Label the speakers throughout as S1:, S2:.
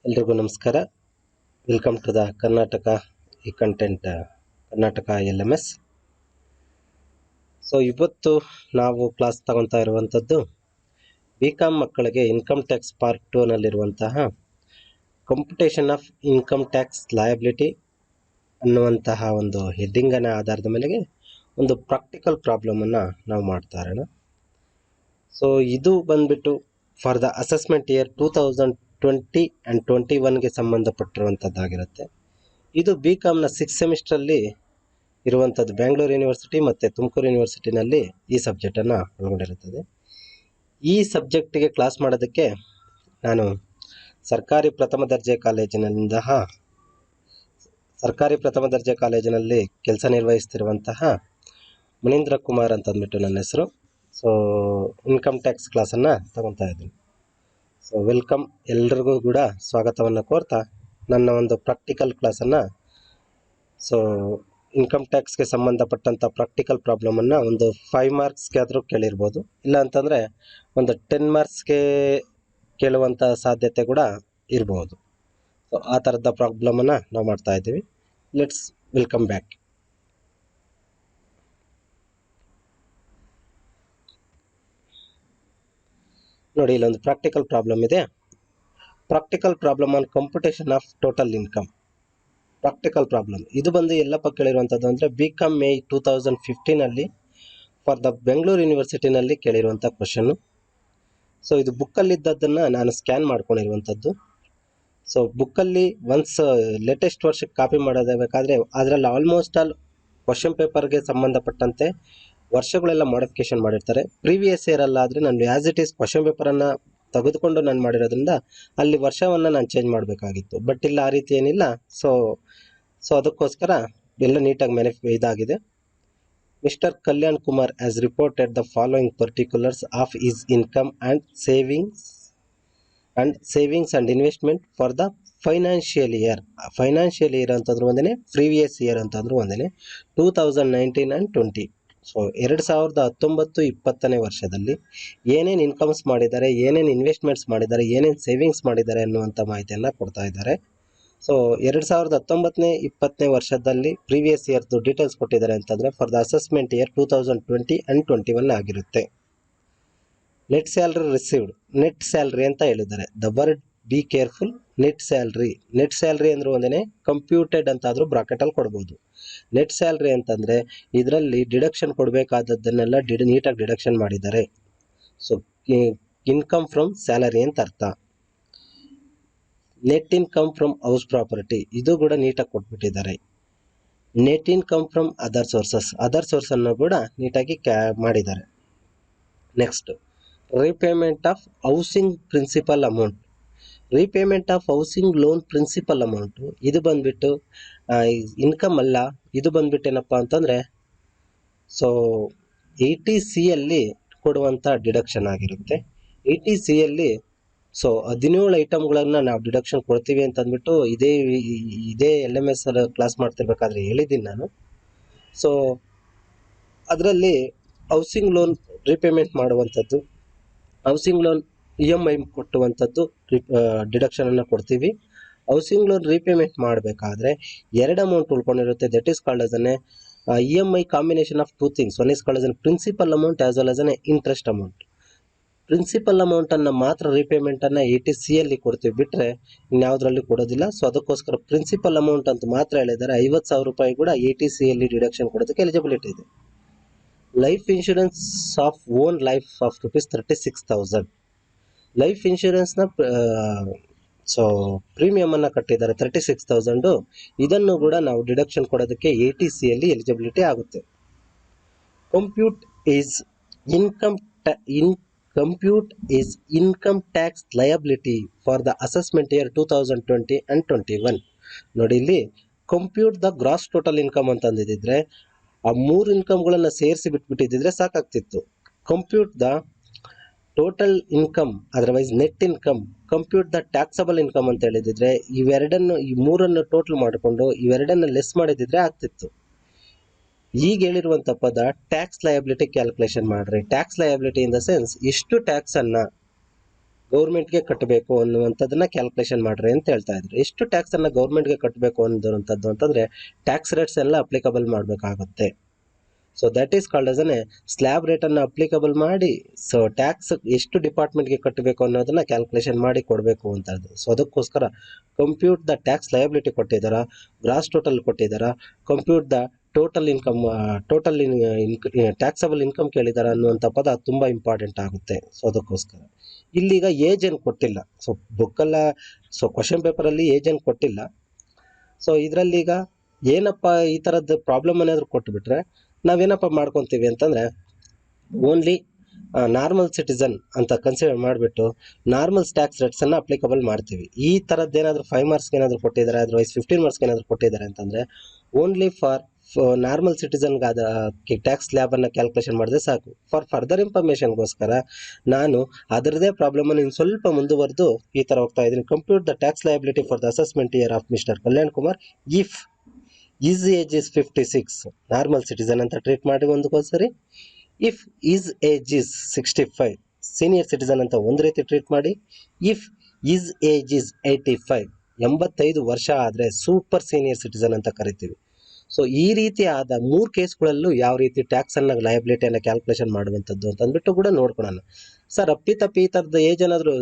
S1: ಎಲ್ರಿಗೂ ನಮಸ್ಕಾರ. Welcome to the Karnataka ಈ ಕಂಟೆಂಟ್ ಕರ್ನಾಟಕ LMS. ಸೊ ಇವತ್ತು ನಾವು ಕ್ಲಾಸ್ ತಗೊತಾ ಇರುವಂಥದ್ದು BCom ಮಕ್ಕಳಿಗೆ ಇನ್ಕಮ್ ಟ್ಯಾಕ್ಸ್ ಪಾರ್ಟ್ 2 ನಲ್ಲಿರುವಂತಹ computation of income tax liability ಅನ್ನುವಂತಹ ಒಂದು ಹೆಡ್ಡಿಂಗನ ಆಧಾರದ ಮೇಲೆ ಒಂದು ಪ್ರಾಕ್ಟಿಕಲ್ ಪ್ರಾಬ್ಲಮನ್ನು ನಾವು ಮಾಡ್ತಾ ಇರೋಣ. ಸೊ ಇದು ಬಂದ್ಬಿಟ್ಟು for the assessment year 2020 and 21ಗೆ ಸಂಬಂಧಪಟ್ಟಿರುವಂಥದ್ದಾಗಿರುತ್ತೆ. ಇದು BComನ 6th ಸೆಮಿಸ್ಟ್ರಲ್ಲಿ ಇರುವಂಥದ್ದು. ಬೆಂಗಳೂರು ಯೂನಿವರ್ಸಿಟಿ ಮತ್ತು ತುಮಕೂರು ಯೂನಿವರ್ಸಿಟಿನಲ್ಲಿ ಈ ಸಬ್ಜೆಕ್ಟನ್ನು ಒಳಗೊಂಡಿರುತ್ತದೆ. ಈ ಸಬ್ಜೆಕ್ಟಿಗೆ ಕ್ಲಾಸ್ ಮಾಡೋದಕ್ಕೆ ನಾನು ಸರ್ಕಾರಿ ಪ್ರಥಮ ದರ್ಜೆ ಕಾಲೇಜಿನಲ್ಲಿ ಕೆಲಸ ನಿರ್ವಹಿಸ್ತಿರುವಂತಹ ಮುನೀಂದ್ರ ಕುಮಾರ್ ಅಂತಂದ್ಬಿಟ್ಟು ನನ್ನ ಹೆಸರು. ಸೊ ಇನ್ಕಮ್ ಟ್ಯಾಕ್ಸ್ ಕ್ಲಾಸನ್ನು ತಗೊತಾ ಇದ್ದೀನಿ. ಸೊ ವೆಲ್ಕಮ್, ಎಲ್ರಿಗೂ ಕೂಡ ಸ್ವಾಗತವನ್ನು ಕೋರ್ತಾ ನನ್ನ ಒಂದು ಪ್ರಾಕ್ಟಿಕಲ್ ಕ್ಲಾಸನ್ನು, ಸೊ ಇನ್ಕಮ್ ಟ್ಯಾಕ್ಸ್ಗೆ ಸಂಬಂಧಪಟ್ಟಂಥ ಪ್ರಾಕ್ಟಿಕಲ್ ಪ್ರಾಬ್ಲಮನ್ನು ಒಂದು 5 ಮಾರ್ಕ್ಸ್ಗೆ ಆದರೂ ಕೇಳಿರ್ಬೋದು, ಇಲ್ಲ ಅಂತಂದರೆ ಒಂದು 10 ಮಾರ್ಕ್ಸ್ಗೆ ಕೇಳುವಂಥ ಸಾಧ್ಯತೆ ಕೂಡ ಇರ್ಬೋದು. ಸೊ ಆ ಥರದ ಪ್ರಾಬ್ಲಮನ್ನು ನಾವು ಮಾಡ್ತಾ ಇದ್ದೀವಿ. Let's welcome back. ನೋಡಿ, ಇಲ್ಲೊಂದು ಪ್ರಾಕ್ಟಿಕಲ್ ಪ್ರಾಬ್ಲಮ್ ಇದೆ. Practical problem on computation of total income. Practical problem ಇದು ಬಂದು ಎಲ್ಲಪ್ಪ ಕೇಳಿರುವಂಥದ್ದು ಅಂದರೆ BCom May 2015 for the Bengaluru ಯೂನಿವರ್ಸಿಟಿನಲ್ಲಿ ಕೇಳಿರುವಂಥ ಕ್ವಶನ್ನು. ಸೊ ಇದು ಬುಕ್ಕಲ್ಲಿದ್ದದ್ದನ್ನು ನಾನು ಸ್ಕ್ಯಾನ್ ಮಾಡ್ಕೊಂಡಿರುವಂಥದ್ದು. ಸೊ ಬುಕ್ಕಲ್ಲಿ ಒನ್ಸ್ ಲೇಟೆಸ್ಟ್ ವರ್ಷಕ್ಕೆ ಕಾಪಿ ಮಾಡೋದಬೇಕಾದ್ರೆ ಅದರಲ್ಲಿ ಆಲ್ಮೋಸ್ಟ್ ಆಲ್ ಕ್ವಶನ್ ಪೇಪರ್ಗೆ ಸಂಬಂಧಪಟ್ಟಂತೆ ವರ್ಷಗಳೆಲ್ಲ ಮಾಡಿಫಿಕೇಶನ್ ಮಾಡಿರ್ತಾರೆ. ಪ್ರೀವಿಯಸ್ ಇಯರ್ ಅಲ್ಲಾದರೆ ನಾನು ಆ್ಯಸ್ ಇಟ್ ಈಸ್ ಕ್ವಶನ್ ಪೇಪರನ್ನು ತೆಗೆದುಕೊಂಡು ನಾನು ಮಾಡಿರೋದ್ರಿಂದ ಅಲ್ಲಿ ವರ್ಷವನ್ನು ನಾನು ಚೇಂಜ್ ಮಾಡಬೇಕಾಗಿತ್ತು. ಬಟ್ ಇಲ್ಲ, ಆ ರೀತಿ ಏನಿಲ್ಲ. ಸೊ ಅದಕ್ಕೋಸ್ಕರ ಎಲ್ಲ ನೀಟಾಗಿ ಇದಾಗಿದೆ. Mister Kalyan Kumar has reported the following particulars of is income and savings and investment for the financial year. Financial year ಅಂತಂದ್ರೆ ಒಂದೇ, ಪ್ರೀವಿಯಸ್ ಇಯರ್ ಅಂತಂದ್ರೂ ಒಂದೇ, 2019 ಆ್ಯಂಡ್ 20. ಸೊ 2019-20 ವರ್ಷದಲ್ಲಿ ಏನೇನು ಇನ್ಕಮ್ಸ್ ಮಾಡಿದ್ದಾರೆ, ಏನೇನು ಇನ್ವೆಸ್ಟ್ಮೆಂಟ್ಸ್ ಮಾಡಿದ್ದಾರೆ, ಏನೇನು ಸೇವಿಂಗ್ಸ್ ಮಾಡಿದ್ದಾರೆ ಅನ್ನುವಂಥ ಮಾಹಿತಿಯನ್ನು ಕೊಡ್ತಾ ಇದ್ದಾರೆ. ಸೊ 2019-20 ವರ್ಷದಲ್ಲಿ ಪ್ರೀವಿಯಸ್ ಇಯರ್ದು ಡೀಟೇಲ್ಸ್ ಕೊಟ್ಟಿದ್ದಾರೆ ಅಂತಂದರೆ for the assessment year 2020 and 21 ಆಗಿರುತ್ತೆ. Net salary received, net salary ಅಂತ ಹೇಳಿದ್ದಾರೆ. The word be careful, net salary ಅಂದ್ರೆ ಒಂದೇ, ಕಂಪ್ಯೂಟೆಡ್ ಅಂತಾದರೂ ಬ್ರಾಕೆಟಲ್ಲಿ ಕೊಡ್ಬೋದು. ನೆಟ್ ಸ್ಯಾಲ್ರಿ ಅಂತಂದರೆ ಇದರಲ್ಲಿ ಡಿಡಕ್ಷನ್ ಕೊಡಬೇಕಾದದ್ದನ್ನೆಲ್ಲ ನೀಟಾಗಿ ಡಿಡಕ್ಷನ್ ಮಾಡಿದ್ದಾರೆ. ಸೊ ಇನ್ಕಮ್ ಫ್ರಮ್ ಸ್ಯಾಲರಿ ಅಂತ ಅರ್ಥ. Net income from house property ಇದು ಕೂಡ ನೀಟಾಗಿ ಕೊಟ್ಬಿಟ್ಟಿದ್ದಾರೆ. ನೆಟ್ ಇನ್ಕಮ್ ಫ್ರಮ್ ಅದರ್ ಸೋರ್ಸನ್ನು ಕೂಡ ನೀಟಾಗಿ ಮಾಡಿದ್ದಾರೆ. Next, repayment of housing principal amount. Repayment of housing loan principal amount ಇದು ಬಂದ್ಬಿಟ್ಟು ಇನ್ಕಮ್ ಅಲ್ಲ. ಇದು ಬಂದ್ಬಿಟ್ಟು ಏನಪ್ಪ ಅಂತಂದರೆ ಸೊ 80Cಯಲ್ಲಿ ಕೊಡುವಂಥ ಡಿಡಕ್ಷನ್ ಆಗಿರುತ್ತೆ. 80Cಯಲ್ಲಿ ಸೊ 17 ಐಟಮ್ಗಳನ್ನು ನಾವು ಡಿಡಕ್ಷನ್ ಕೊಡ್ತೀವಿ ಅಂತಂದ್ಬಿಟ್ಟು ಇದೇ LMS ಕ್ಲಾಸ್ ಮಾಡ್ತಿರ್ಬೇಕಾದ್ರೆ ಹೇಳಿದ್ದೀನಿ ನಾನು. ಸೊ ಅದರಲ್ಲಿ ಹೌಸಿಂಗ್ ಲೋನ್ ರೀಪೇಮೆಂಟ್ ಮಾಡುವಂಥದ್ದು, ಹೌಸಿಂಗ್ ಲೋನ್ EMI ಕೊಟ್ಟುವಂಥದ್ದು ಡಿಡಕ್ಷನನ್ನು ಕೊಡ್ತೀವಿ. ಹೌಸಿಂಗ್ ಲೋನ್ ರೀಪೇಮೆಂಟ್ ಮಾಡಬೇಕಾದ್ರೆ 2 ಅಮೌಂಟ್ ಉಳ್ಕೊಂಡಿರುತ್ತೆ. That is called as an EMI combination of 2 things. One is called as an principal amount as well as an interest amount. Principal ಅಮೌಂಟನ್ನು ಮಾತ್ರ ರೀಪೇಮೆಂಟನ್ನು 80Cಯಲ್ಲಿ ಕೊಡ್ತೀವಿ, ಬಿಟ್ಟರೆ ಇನ್ಯಾವುದರಲ್ಲಿ ಕೊಡೋದಿಲ್ಲ. ಸೊ ಅದಕ್ಕೋಸ್ಕರ ಪ್ರಿನ್ಸಿಪಲ್ ಅಮೌಂಟ್ ಅಂತ ಮಾತ್ರ ಹೇಳಿದ್ದಾರೆ. 50,000 ರೂಪಾಯಿ ಕೂಡ 80Cಯಲ್ಲಿ ಡಿಡಕ್ಷನ್ ಕೊಡೋದಕ್ಕೆ ಎಲಿಜಿಬಿಲಿಟಿ ಇದೆ. Life insurance of own life of ₹36,000. Life ಇನ್ಶೂರೆನ್ಸ್ನ ಸೊ ಪ್ರೀಮಿಯಮನ್ನು ಕಟ್ಟಿದ್ದಾರೆ 36,000. ಇದನ್ನು ಕೂಡ ನಾವು ಡಿಡಕ್ಷನ್ ಕೊಡೋದಕ್ಕೆ 80Cಯಲ್ಲಿ ಎಲಿಜಿಬಿಲಿಟಿ ಆಗುತ್ತೆ. Compute is income tax liability for the assessment year 2020 and 21. ನೋಡಿ, ಇಲ್ಲಿ compute the gross total income ಅಂತಂದಿದ್ರೆ ಆ 3 ಇನ್ಕಮ್ಗಳನ್ನು ಸೇರಿಸಿ ಬಿಟ್ಬಿಟ್ಟಿದ್ರೆ ಸಾಕಾಗ್ತಿತ್ತು. Compute the total income, otherwise net income, compute the taxable income ಅಂತ ಹೇಳಿದ್ರೆ ಈ 3 ಟೋಟಲ್ ಮಾಡಿಕೊಂಡು ಇವೆರಡನ್ನು ಲೆಸ್ ಮಾಡಿದ್ರೆ ಆಗ್ತಿತ್ತು. ಈಗ ಹೇಳಿರುವಂಥ ಪದ ಟ್ಯಾಕ್ಸ್ ಲಯಬಿಲಿಟಿ ಕ್ಯಾಲ್ಕುಲೇಷನ್ ಮಾಡ್ರಿ. Tax liability in the sense ಎಷ್ಟು ಟ್ಯಾಕ್ಸನ್ನು ಗೌರ್ಮೆಂಟ್ಗೆ ಕಟ್ಟಬೇಕು ಅನ್ನುವಂಥದ್ದನ್ನ ಕ್ಯಾಲ್ಕುಲೇಷನ್ ಮಾಡ್ರಿ ಅಂತ ಹೇಳ್ತಾ ಇದ್ರು. ಎಷ್ಟು ಟ್ಯಾಕ್ಸ್ ಅನ್ನ ಗೌರ್ಮೆಂಟ್ಗೆ ಕಟ್ಟಬೇಕು ಅನ್ನುವಂಥದ್ದು ಅಂತಂದ್ರೆ ಟ್ಯಾಕ್ಸ್ ರೇಟ್ಸ್ ಎಲ್ಲ ಅಪ್ಲಿಕಬಲ್ ಮಾಡಬೇಕಾಗುತ್ತೆ. So that is called us slab rate ಅನ್ನು ಅಪ್ಲಿಕಬಲ್ ಮಾಡಿ ಸೊ ಟ್ಯಾಕ್ಸ್ ಎಷ್ಟು ಡಿಪಾರ್ಟ್ಮೆಂಟ್ಗೆ ಕಟ್ಟಬೇಕು ಅನ್ನೋದನ್ನ ಕ್ಯಾಲ್ಕುಲೇಷನ್ ಮಾಡಿ ಕೊಡಬೇಕು ಅಂತ. ಸೊ ಅದಕ್ಕೋಸ್ಕರ ಕಂಪ್ಯೂಟ್ ದ ಟ್ಯಾಕ್ಸ್ ಲಯಬಿಲಿಟಿ ಕೊಟ್ಟಿದ್ದಾರ, ಗ್ರಾಸ್ ಟೋಟಲ್ ಕೊಟ್ಟಿದ್ದಾರ, compute the total income, total taxable income ಕೇಳಿದಾರ ಅನ್ನುವಂಥ ಪದ ತುಂಬಾ ಇಂಪಾರ್ಟೆಂಟ್ ಆಗುತ್ತೆ. ಸೊ ಅದಕ್ಕೋಸ್ಕರ ಇಲ್ಲೀಗ ಏಜ್ ಏನು ಕೊಟ್ಟಿಲ್ಲ. ಸೊ ಬುಕ್ಕಲ್ಲ, ಸೊ ಕ್ವಶನ್ ಪೇಪರಲ್ಲಿ ಏಜ್ ಏನು ಕೊಟ್ಟಿಲ್ಲ. ಸೊ ಇದರಲ್ಲೀಗ ಏನಪ್ಪ ಈ ಥರದ್ದು ಪ್ರಾಬ್ಲಮ್ ಏನಾದರೂ ಕೊಟ್ಬಿಟ್ರೆ ನಾವೇನಪ್ಪ ಮಾಡ್ಕೊತೀವಿ ಅಂತಂದರೆ ಓನ್ಲಿ ನಾರ್ಮಲ್ ಸಿಟಿಸನ್ ಅಂತ ಕನ್ಸಿಡರ್ ಮಾಡಿಬಿಟ್ಟು ನಾರ್ಮಲ್ ಟ್ಯಾಕ್ಸ್ ರೇಟ್ಸನ್ನು ಅಪ್ಲಿಕಬಲ್ ಮಾಡ್ತೀವಿ. ಈ ಥರದ್ದೇನಾದರೂ 5 ಮಾರ್ಕ್ಸ್ಗೆ ಏನಾದರೂ ಕೊಟ್ಟಿದ್ದಾರೆ, ಅದರ್ವೈಸ್ 15 ಮಾರ್ಕ್ಸ್ಗೆ ಏನಾದರೂ ಕೊಟ್ಟಿದ್ದಾರೆ ಅಂತಂದರೆ ಓನ್ಲಿ ಫಾರ್ ನಾರ್ಮಲ್ ಸಿಟಿಸನ್ಗೆ ಆದ ಟ್ಯಾಕ್ಸ್ ಸ್ಲ್ಯಾಬನ್ನು ಕ್ಯಾಲ್ಕುಲೇಷನ್ ಮಾಡಿದ್ರೆ ಸಾಕು. ಫಾರ್ ಫರ್ದರ್ ಇನ್ಫಾರ್ಮೇಷನ್ಗೋಸ್ಕರ ನಾನು ಅದರದೇ ಪ್ರಾಬ್ಲಮನ್ನು ಇನ್ನು ಸ್ವಲ್ಪ ಮುಂದುವರೆದು ಈ ಥರ ಹೋಗ್ತಾ ಇದ್ದೀನಿ. Compute the tax liability for the assessment year of mister Kalyan Kumar if his age is 56 normal citizen ಅಂತ ಟ್ರೀಟ್ ಮಾಡಿ ಒಂದಕ್ಕೊಂದ್ಸರಿ. If his age is 65 senior citizen ಅಂತ ಒಂದು ರೀತಿ ಟ್ರೀಟ್ ಮಾಡಿ. ಇಫ್ ಈಸ್ ಏಜ್ ಇಸ್ 85 85 ವರ್ಷ ಆದರೆ ಸೂಪರ್ ಸೀನಿಯರ್ ಸಿಟಿಸನ್ ಅಂತ ಕರಿತೀವಿ. ಸೊ ಈ ರೀತಿ ಆದ 3 ಕೇಸ್ಗಳಲ್ಲೂ ಯಾವ ರೀತಿ ಟ್ಯಾಕ್ಸನ್ನು ಲಯಬಿಲಿಟಿಯನ್ನು ಕ್ಯಾಲ್ಕುಲೇಷನ್ ಮಾಡುವಂಥದ್ದು ಅಂತ ಅಂದ್ಬಿಟ್ಟು ಕೂಡ ನೋಡ್ಕೊಳ್ಳೋಣ. ಸರ್ ಅಪ್ಪಿತಪ್ಪಿ ಈ ಥರದ ಏಜ್ ಏನಾದರೂ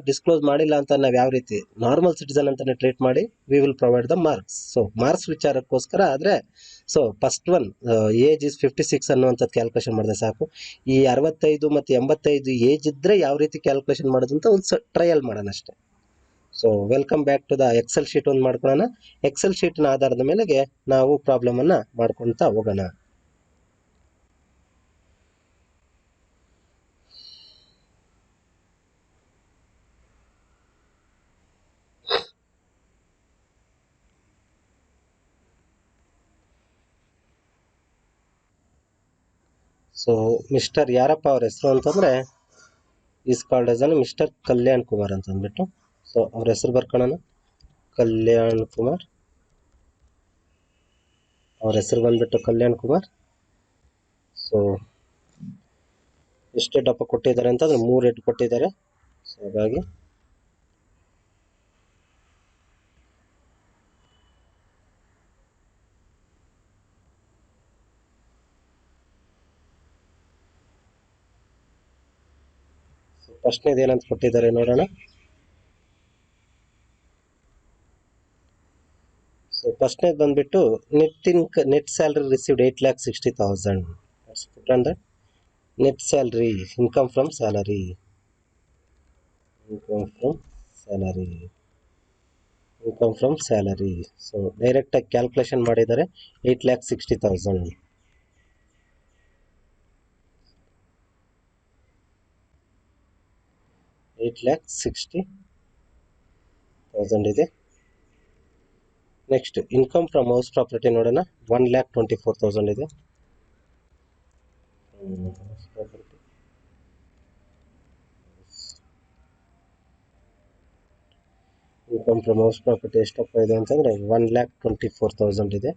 S1: ಡಿಸ್ಕ್ಲೋಸ್ ಮಾಡಿಲ್ಲ ಅಂತ ನಾವು ಯಾವ ರೀತಿ ನಾರ್ಮಲ್ ಸಿಟಿಸನ್ ಅಂತಲೇ ಟ್ರೀಟ್ ಮಾಡಿ we will provide the marks. So marks ವಿಚಾರಕ್ಕೋಸ್ಕರ ಆದರೆ so first one age is 56 ಅನ್ನುವಂಥದ್ದು ಕ್ಯಾಲ್ಕುಲೇಷನ್ ಮಾಡಿದ್ರೆ ಸಾಕು. ಈ 65 ಮತ್ತು 85 ಏಜ್ ಇದ್ದರೆ ಯಾವ ರೀತಿ ಕ್ಯಾಲ್ಕುಲೇಷನ್ ಮಾಡೋದು ಅಂತ ಒಂದು ಟ್ರಯಲ್ ಮಾಡೋಣ ಅಷ್ಟೇ. So welcome back to the Excel sheet ಒಂದು ಮಾಡ್ಕೊಳ್ಳೋಣ. ಎಕ್ಸೆಲ್ ಶೀಟ್ನ ಆಧಾರದ ಮೇಲೆಗೆ ನಾವು ಪ್ರಾಬ್ಲಮನ್ನು ಮಾಡ್ಕೊಳ್ತಾ ಹೋಗೋಣ. ಸೊ ಮಿಸ್ಟರ್ ಯಾರಪ್ಪ ಅವ್ರ ಹೆಸರು ಅಂತಂದರೆ is called yes mister Kalyan Kumar ಅಂತ ಅಂದ್ಬಿಟ್ಟು. ಸೊ ಅವ್ರ ಹೆಸರು ಬರ್ಕೊಳ್ಳೋಣ, ಕಲ್ಯಾಣ್ ಕುಮಾರ್. ಅವ್ರ ಹೆಸರು ಬಂದ್ಬಿಟ್ಟು ಕಲ್ಯಾಣ್ ಕುಮಾರ್. ಸೊ ಎಷ್ಟು ಡಪ್ಪ ಕೊಟ್ಟಿದ್ದಾರೆ ಅಂತಂದ್ರೆ 3 ಹೆಡ್ ಕೊಟ್ಟಿದ್ದಾರೆ. ಸೊ ಹಾಗಾಗಿ ಫಸ್ಟ್ನೇದು ಏನಂತ ಕೊಟ್ಟಿದ್ದಾರೆ ನೋಡೋಣ. ಸೊ ಫಸ್ಟ್ನೇದು ಬಂದ್ಬಿಟ್ಟು net salary received 8,60,000. Net salary, income from salary, income from salary. So ಡೈರೆಕ್ಟಾಗಿ ಕ್ಯಾಲ್ಕುಲೇಷನ್ ಮಾಡಿದ್ದಾರೆ 8,60,000. ಇದೆ. Next income from house property ನೋಡೋಣ, 1,24,000 ಇದೆ. ಇನ್ಕಮ್ ಫ್ರಮ್ ಹೌಸ್ ಪ್ರಾಪರ್ಟಿ ಎಷ್ಟಪ್ಪ ಇದೆ ಅಂತಂದರೆ 1,24,000 ಇದೆ.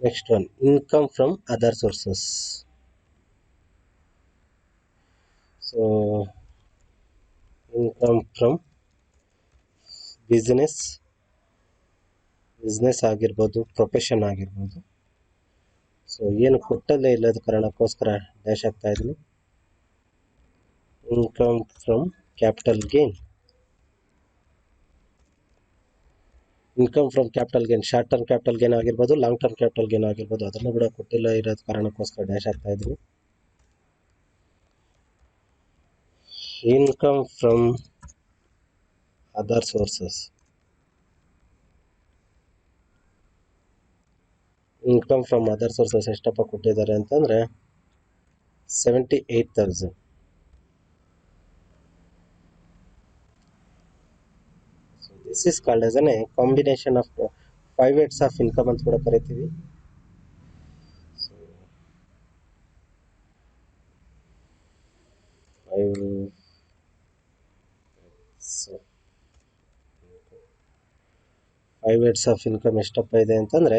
S1: Next one income from other sources. So income from business ಆಗಿರ್ಬೋದು, ಪ್ರೊಫೆಷನ್ ಆಗಿರ್ಬೋದು. ಸೊ ಏನು ಕೊಟ್ಟಲ್ಲೇ ಇಲ್ಲದ ಕಾರಣಕ್ಕೋಸ್ಕರ ಡ್ಯಾಶ್ ಆಗ್ತಾ ಇದ್ದೀನಿ. Income from capital gain. Income from capital gain short term capital gain ಆಗಿರ್ಬೋದು, ಲಾಂಗ್ ಟರ್ಮ್ ಕ್ಯಾಪಿಟಲ್ ಗೇನ್ ಆಗಿರ್ಬೋದು, ಅದನ್ನು ಕೂಡ ಕೊಟ್ಟಿಲ್ಲ ಇರೋದ ಕಾರಣಕ್ಕೋಸ್ಕರ ಡ್ಯಾಶ್ ಆಗ್ತಾ ಇದ್ದೀನಿ. Income from other sources. Income from other sources ಎಷ್ಟಪ್ಪ ಕೊಟ್ಟಿದ್ದಾರೆ ಅಂತಂದರೆ 78,000. So this is called as A combination of 5 heads of income ಅಂತ ಕೂಡ ಕರಿತೀವಿ. ಸೊ 5 5 ಇಯರ್ಸ್ ಆಫ್ ಇನ್ಕಮ್ ಎಷ್ಟಪ್ಪ ಇದೆ ಅಂತಂದರೆ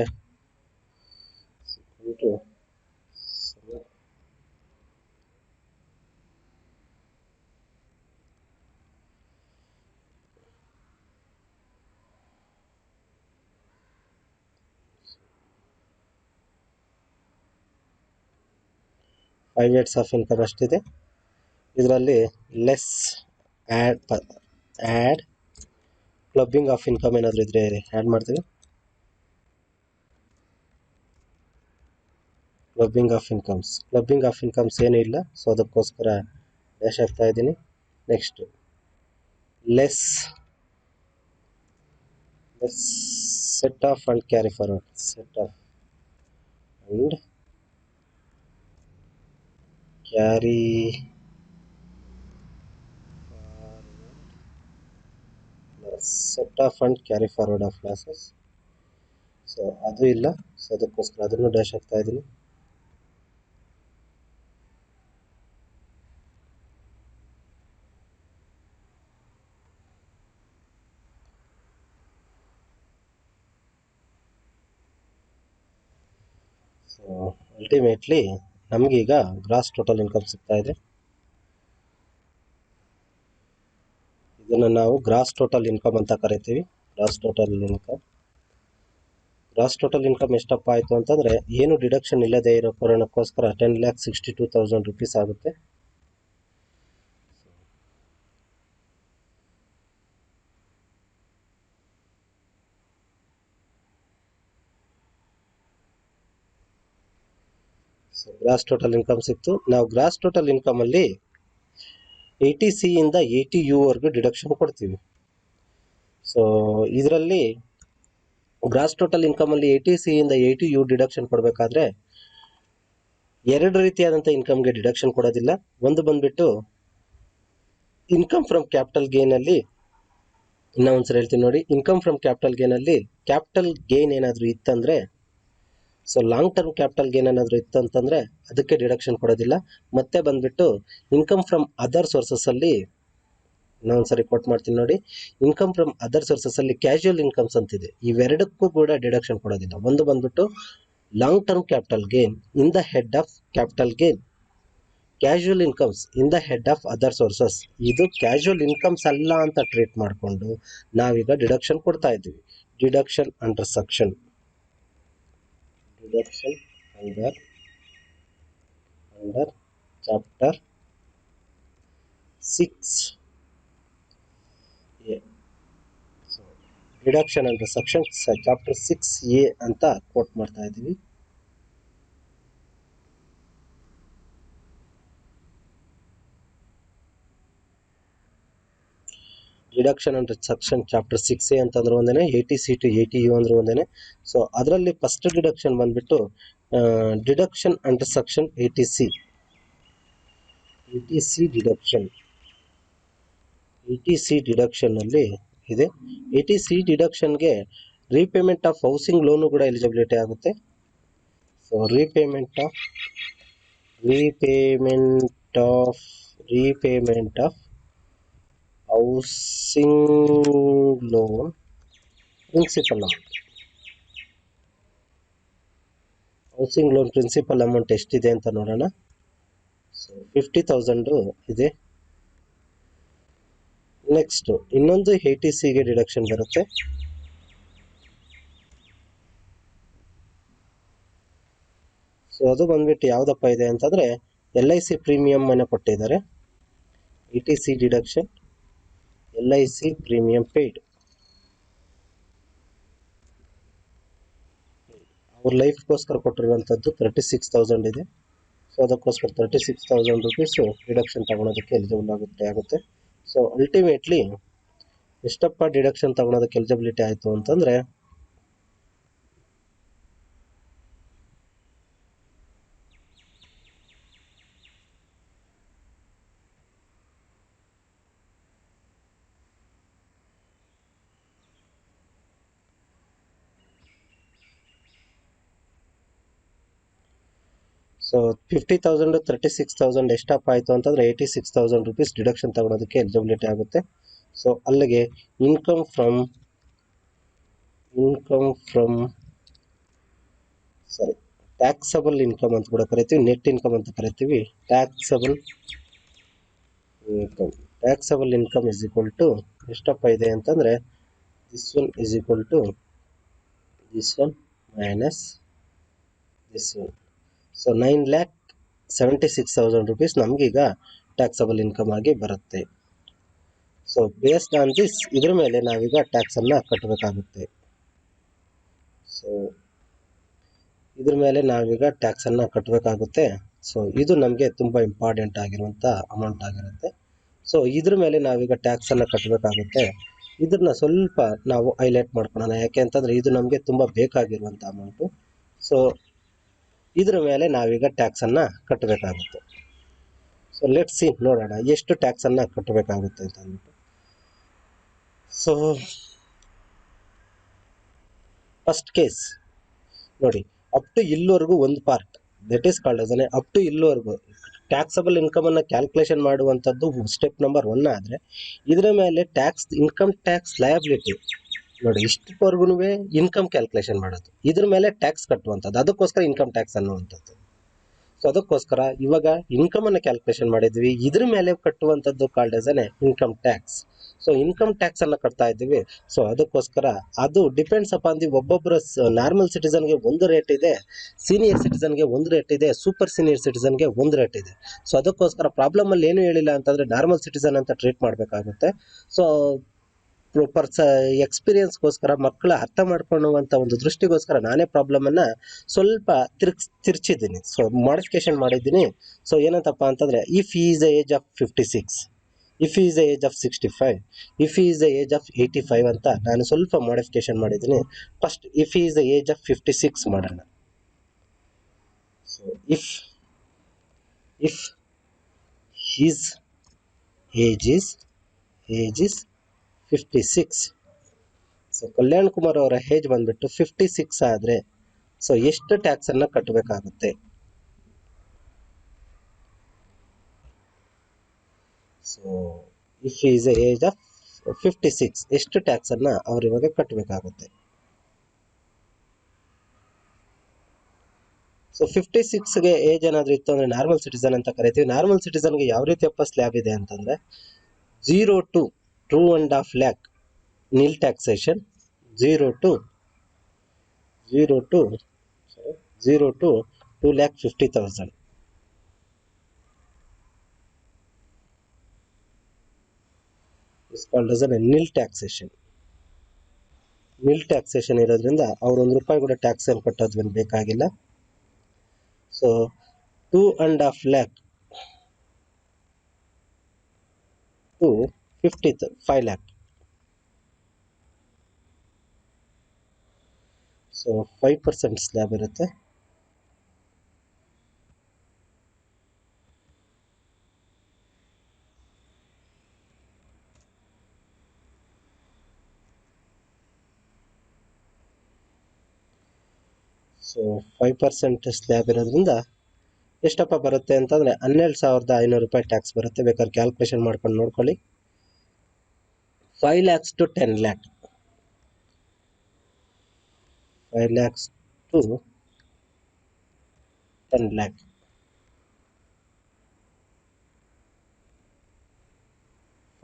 S1: 5 ಇಯರ್ಸ್ ಆಫ್ ಇನ್ಕಮ್ ಅಷ್ಟಿದೆ. ಇದರಲ್ಲಿ less add clubbing of income ಏನಾದರೂ ಇದ್ರೆ ಆ್ಯಡ್ ಮಾಡ್ತೀವಿ. ಕ್ಲಬ್ಬಿಂಗ್ ಆಫ್ ಇನ್ಕಮ್ಸ್ ಏನೂ ಇಲ್ಲ, ಸೊ ಅದಕ್ಕೋಸ್ಕರ ಡ್ಯಾಶ್ ಆಗ್ತಾ ಇದ್ದೀನಿ. Next less set of and carry forward. Set of and carry set of and carry forward of losses. So ಅದು ಇಲ್ಲ, ಸೊ ಅದಕ್ಕೋಸ್ಕರ ಅದನ್ನು ಡ್ಯಾಶ್ ಆಗ್ತಾ ಇದ್ದೀನಿ. ಸೊ ಅಲ್ಟಿಮೇಟ್ಲಿ ನಮಗೀಗ ಗ್ರಾಸ್ ಟೋಟಲ್ ಇನ್ಕಮ್ ಸಿಗ್ತಾ ಇದೆ. ಇದನ್ನು ನಾವು ಗ್ರಾಸ್ ಟೋಟಲ್ ಇನ್ಕಮ್ ಅಂತ ಕರಿತೀವಿ. ಗ್ರಾಸ್ ಟೋಟಲ್ ಇನ್ಕಮ್ ಎಷ್ಟಪ್ಪ ಆಯಿತು ಅಂತಂದರೆ, ಏನು ಡಿಡಕ್ಷನ್ ಇಲ್ಲದೆ ಇರೋ ಕಾರಣಕ್ಕೋಸ್ಕರ 10,62,000 ರೂಪೀಸ್ ಆಗುತ್ತೆ. ಸೊ ಗ್ರಾಸ್ ಟೋಟಲ್ ಇನ್ಕಮ್ ಸಿಕ್ತು. ನಾವು ಗ್ರಾಸ್ ಟೋಟಲ್ ಇನ್ಕಮಲ್ಲಿ 80C ಇಂದ 80U ವರೆಗೂ ಡಿಡಕ್ಷನ್ ಕೊಡ್ತೀವಿ. ಸೊ ಇದರಲ್ಲಿ ಗ್ರಾಸ್ ಟೋಟಲ್ ಇನ್ಕಮಲ್ಲಿ 80C ಇಂದ 80U ಡಿಡಕ್ಷನ್ ಕೊಡಬೇಕಾದ್ರೆ ಎರಡು ರೀತಿಯಾದಂಥ ಇನ್ಕಮ್ಗೆ ಡಿಡಕ್ಷನ್ ಕೊಡೋದಿಲ್ಲ. ಒಂದು ಬಂದ್ಬಿಟ್ಟು ಇನ್ಕಮ್ ಫ್ರಮ್ ಕ್ಯಾಪಿಟಲ್ ಗೇನಲ್ಲಿ, ಇನ್ನೊಂದ್ಸರಿ ಹೇಳ್ತೀನಿ ನೋಡಿ, ಇನ್ಕಮ್ ಫ್ರಮ್ ಕ್ಯಾಪಿಟಲ್ ಗೇನಲ್ಲಿ ಕ್ಯಾಪಿಟಲ್ ಗೇನ್ ಏನಾದರೂ ಇತ್ತಂದರೆ, so long term capital gain ಏನಾದರೂ ಇತ್ತಂತಂದರೆ ಅದಕ್ಕೆ ಡಿಡಕ್ಷನ್ ಕೊಡೋದಿಲ್ಲ. ಮತ್ತೆ ಬಂದ್ಬಿಟ್ಟು ಇನ್ಕಮ್ ಫ್ರಮ್ ಅದರ್ ಸೋರ್ಸಸ್ಸಲ್ಲಿ, ಇನ್ನೊಂದ್ಸರಿ ಕೋಟ್ ಮಾಡ್ತೀನಿ ನೋಡಿ, ಇನ್ಕಮ್ ಫ್ರಮ್ ಅದರ್ ಸೋರ್ಸಸ್ಸಲ್ಲಿ ಕ್ಯಾಶುಯಲ್ ಇನ್ಕಮ್ಸ್ ಅಂತಿದೆ, ಇವೆರಡಕ್ಕೂ ಕೂಡ ಡಿಡಕ್ಷನ್ ಕೊಡೋದಿಲ್ಲ. ಒಂದು ಬಂದ್ಬಿಟ್ಟು long term capital gain in the head of capital gain, casual incomes in the head of other sources. ಇದು ಕ್ಯಾಶುಯಲ್ ಇನ್ಕಮ್ಸ್ ಅಲ್ಲ ಅಂತ ಟ್ರೀಟ್ ಮಾಡಿಕೊಂಡು ನಾವೀಗ ಡಿಡಕ್ಷನ್ ಕೊಡ್ತಾ ಇದ್ದೀವಿ. Deduction under section, deduction under chapter 6A. So deduction under section chapter 6A ಅಂತ coat ಮಾಡ್ತಾ ಇದ್ದೀವಿ. Deduction under section chapter 6A ಅಂತಂದ್ರೆ ಒಂದೇನೆ, 80C to 80U ಅಂದ್ರೆ ಒಂದೇನೆ. ಸೊ ಅದರಲ್ಲಿ ಫಸ್ಟ್ ಡಿಡಕ್ಷನ್ ಬಂದ್ಬಿಟ್ಟು deduction under section 80C deduction ಅಲ್ಲಿ ಇದೆ. 80C ಡಿಡಕ್ಷನ್ಗೆ ರೀಪೇಮೆಂಟ್ ಆಫ್ ಹೌಸಿಂಗ್ ಲೋನು ಕೂಡ ಎಲಿಜಿಬಿಲಿಟಿ ಆಗುತ್ತೆ. So repayment of housing loan principal amount. Housing loan principal amount ಎಷ್ಟಿದೆ ಅಂತ ನೋಡೋಣ. ಸೊ 50,000 ಇದೆ. ನೆಕ್ಸ್ಟ್ ಇನ್ನೊಂದು 80Cಗೆ ಡಿಡಕ್ಷನ್ ಬರುತ್ತೆ. ಸೊ ಅದು ಬಂದ್ಬಿಟ್ಟು ಯಾವುದಪ್ಪ ಇದೆ ಅಂತಂದರೆ LIC ಪ್ರೀಮಿಯಂ ಅನ್ನು ಕೊಟ್ಟಿದ್ದಾರೆ. 80C deduction LIC premium paid. ಅವ್ರ ಲೈಫ್ಗೋಸ್ಕರ ಕೊಟ್ಟಿರುವಂಥದ್ದು 36,000 ಇದೆ. ಸೊ ಅದಕ್ಕೋಸ್ಕರ 36,000 ರೂಪೀಸು ಡಿಡಕ್ಷನ್ ತಗೊಳೋದಕ್ಕೆ ಎಲಿಜಿಬಲ್ ಆಗುತ್ತೆ. ಸೊ ಅಲ್ಟಿಮೇಟ್ಲಿ ಎಷ್ಟಪ್ಪ ಡಿಡಕ್ಷನ್ ತಗೊಳೋದಕ್ಕೆ ಎಲಿಜಿಬಿಲಿಟಿ ಆಯಿತು ಅಂತಂದರೆ, ಸೊ 50,000 36,000 ಎಷ್ಟಪ್ಪ ಆಯಿತು ಅಂತಂದರೆ 86,000 ರೂಪೀಸ್ ಡಿಡಕ್ಷನ್ ತಗೊಳೋದಕ್ಕೆ ಎಲಿಜಿಬಿಲಿಟಿ ಆಗುತ್ತೆ. ಸೊ ಅಲ್ಲಿಗೆ income from income from taxable income ಅಂತ ಕೂಡ ಕರಿತೀವಿ, ನೆಟ್ ಇನ್ಕಮ್ ಅಂತ ಕರಿತೀವಿ. Taxable income, taxable income is equal to ಎಷ್ಟಪ್ಪ ಇದೆ ಅಂತಂದರೆ this one is equal to this one minus this one. So 9,76,000 rupees ನಮಗೀಗ ಟ್ಯಾಕ್ಸಬಲ್ ಇನ್ಕಮ್ ಆಗಿ ಬರುತ್ತೆ. ಸೊ ಬೇಸ್ಡ್ ಆನ್ ದಿಸ್ ಇದ್ರ ಮೇಲೆ ನಾವೀಗ ಟ್ಯಾಕ್ಸನ್ನು ಕಟ್ಟಬೇಕಾಗುತ್ತೆ. ಸೊ ಇದ್ರ ಮೇಲೆ ನಾವೀಗ ಟ್ಯಾಕ್ಸನ್ನು ಕಟ್ಟಬೇಕಾಗುತ್ತೆ. ಸೊ ಇದು ನಮಗೆ ತುಂಬ ಇಂಪಾರ್ಟೆಂಟ್ ಆಗಿರುವಂಥ ಅಮೌಂಟ್ ಆಗಿರುತ್ತೆ. ಸೊ ಇದ್ರ ಮೇಲೆ ನಾವೀಗ ಟ್ಯಾಕ್ಸನ್ನು ಕಟ್ಟಬೇಕಾಗುತ್ತೆ. ಇದನ್ನ ಸ್ವಲ್ಪ ನಾವು ಹೈಲೈಟ್ ಮಾಡ್ಕೊಳ್ಳೋಣ, ಯಾಕೆ ಅಂತಂದರೆ ಇದು ನಮಗೆ ತುಂಬ ಬೇಕಾಗಿರುವಂಥ ಅಮೌಂಟು. ಸೊ ಇದ್ರ ಮೇಲೆ ನಾವೀಗ ಟ್ಯಾಕ್ಸನ್ನು ಕಟ್ಟಬೇಕಾಗುತ್ತೆ. ಸೊ ಲೆಟ್ ಸಿ, ನೋಡೋಣ ಎಷ್ಟು ಟ್ಯಾಕ್ಸನ್ನು ಕಟ್ಟಬೇಕಾಗುತ್ತೆ ಅಂತ ಅಂದ್ಬಿಟ್ಟು. ಸೊ ಫಸ್ಟ್ ಕೇಸ್ ನೋಡಿ, ಅಪ್ ಟು ಇಲ್ಲಿವರೆಗೂ ಒಂದು part that is called as up to ಇಲ್ಲಿವರೆಗೂ ಟ್ಯಾಕ್ಸಬಲ್ ಇನ್ಕಮನ್ನು ಕ್ಯಾಲ್ಕುಲೇಷನ್ ಮಾಡುವಂಥದ್ದು ಸ್ಟೆಪ್ ನಂಬರ್ 1 ಆದರೆ ಇದರ ಮೇಲೆ ಇನ್ಕಮ್ ಟ್ಯಾಕ್ಸ್ ಲಯಬಿಲಿಟಿ ನೋಡಿ ಇಷ್ಟವರೆಗೂ ಇನ್ಕಮ್ ಕ್ಯಾಲ್ಕುಲೇಷನ್ ಮಾಡೋದು, ಇದ್ರ ಮೇಲೆ ಟ್ಯಾಕ್ಸ್ ಕಟ್ಟುವಂಥದ್ದು, ಅದಕ್ಕೋಸ್ಕರ ಇನ್ಕಮ್ ಟ್ಯಾಕ್ಸ್ ಅನ್ನುವಂಥದ್ದು. ಸೊ ಅದಕ್ಕೋಸ್ಕರ ಇವಾಗ ಇನ್ಕಮನ್ನು ಕ್ಯಾಲ್ಕುಲೇಷನ್ ಮಾಡಿದ್ವಿ, ಇದ್ರ ಮೇಲೆ ಕಟ್ಟುವಂಥದ್ದು called as income tax. So income tax ಅನ್ನು ಕಟ್ತಾ ಇದ್ದೀವಿ. ಸೊ ಅದಕ್ಕೋಸ್ಕರ ಅದು ಡಿಪೆಂಡ್ಸ್ ಅಪಾನ್ ದಿ ಒಬ್ಬೊಬ್ಬರ ನಾರ್ಮಲ್ ಸಿಟಿಸನ್ಗೆ ಒಂದು ರೇಟ್ ಇದೆ, ಸೀನಿಯರ್ ಸಿಟಿಸನ್ಗೆ ಒಂದು ರೇಟ್ ಇದೆ, ಸೂಪರ್ ಸೀನಿಯರ್ ಸಿಟಿಸನ್ಗೆ ಒಂದು ರೇಟ್ ಇದೆ. ಸೊ ಅದಕ್ಕೋಸ್ಕರ ಪ್ರಾಬ್ಲಮಲ್ಲಿ ಏನು ಹೇಳಿಲ್ಲ ಅಂತಂದರೆ ನಾರ್ಮಲ್ ಸಿಟಿಸನ್ ಅಂತ ಟ್ರೀಟ್ ಮಾಡಬೇಕಾಗುತ್ತೆ. ಸೊ ಎಕ್ಸ್ಪೀರಿಯನ್ಸ್ಗೋಸ್ಕರ ಮಕ್ಕಳ ಅರ್ಥ ಮಾಡ್ಕೊಳ್ಳುವಂಥ ಒಂದು ದೃಷ್ಟಿಗೋಸ್ಕರ ನಾನೇ ಪ್ರಾಬ್ಲಮನ್ನು ಸ್ವಲ್ಪ ತಿರ್ಚಿದ್ದೀನಿ. ಸೊ ಮಾಡಿಫಿಕೇಶನ್ ಮಾಡಿದ್ದೀನಿ. ಸೊ ಏನಂತಪ್ಪ ಅಂತಂದರೆ if is the age of 56, if is the age of 65, if is the age of 85 ಅಂತ ನಾನು ಸ್ವಲ್ಪ ಮಾಡಿಫಿಕೇಶನ್ ಮಾಡಿದ್ದೀನಿ. First if is the age of 56 ಮಾಡೋಣ. So if his age is 56. So Kalyan Kumar ಅವರ age ಬಂದ್ಬಿಟ್ಟು 56 ಆದರೆ ಸೊ ಎಷ್ಟು ಟ್ಯಾಕ್ಸನ್ನು ಕಟ್ಟಬೇಕಾಗುತ್ತೆ? So if his age of 56 ಎಷ್ಟು ಟ್ಯಾಕ್ಸನ್ನು ಅವ್ರು ಇವಾಗ ಕಟ್ಟಬೇಕಾಗುತ್ತೆ? ಸೊ 56ಗೆ ಏಜ್ ಏನಾದರೂ ಇತ್ತು ಅಂದರೆ ನಾರ್ಮಲ್ ಸಿಟಿಸನ್ ಅಂತ ಕರಿತೀವಿ. ನಾರ್ಮಲ್ ಸಿಟಿಸನ್ಗೆ ಯಾವ ರೀತಿಯಪ್ಪ ಸ್ಲ್ಯಾಬ್ ಇದೆ ಅಂತಂದರೆ 0 to 2.5 lakh nil taxation, 0 to 2,50,000 is called as nil taxation. Nil taxation ಇರೋದ್ರಿಂದ ಅವ್ರು ₹1 ಕೂಡ ಟ್ಯಾಕ್ಸ್ ಏನು ಕಟ್ಟೋದು ಬೇಕಾಗಿಲ್ಲ. So 2.5 lakh to 5 lakh. So 5% slab ಇರುತ್ತೆ. ಸೊ 5% ಸ್ಲ್ಯಾಬ್ ಇರೋದ್ರಿಂದ ಎಷ್ಟಪ್ಪ ಬರುತ್ತೆ ಅಂತಂದರೆ ₹12,500 ಟ್ಯಾಕ್ಸ್ ಬರುತ್ತೆ. ಬೇಕಾದ್ರೆ ಕ್ಯಾಲ್ಕುಲೇಷನ್ ಮಾಡ್ಕೊಂಡು ನೋಡ್ಕೊಳ್ಳಿ. 5 lakhs to 10 lakh, 5 lakhs to 10 lakh,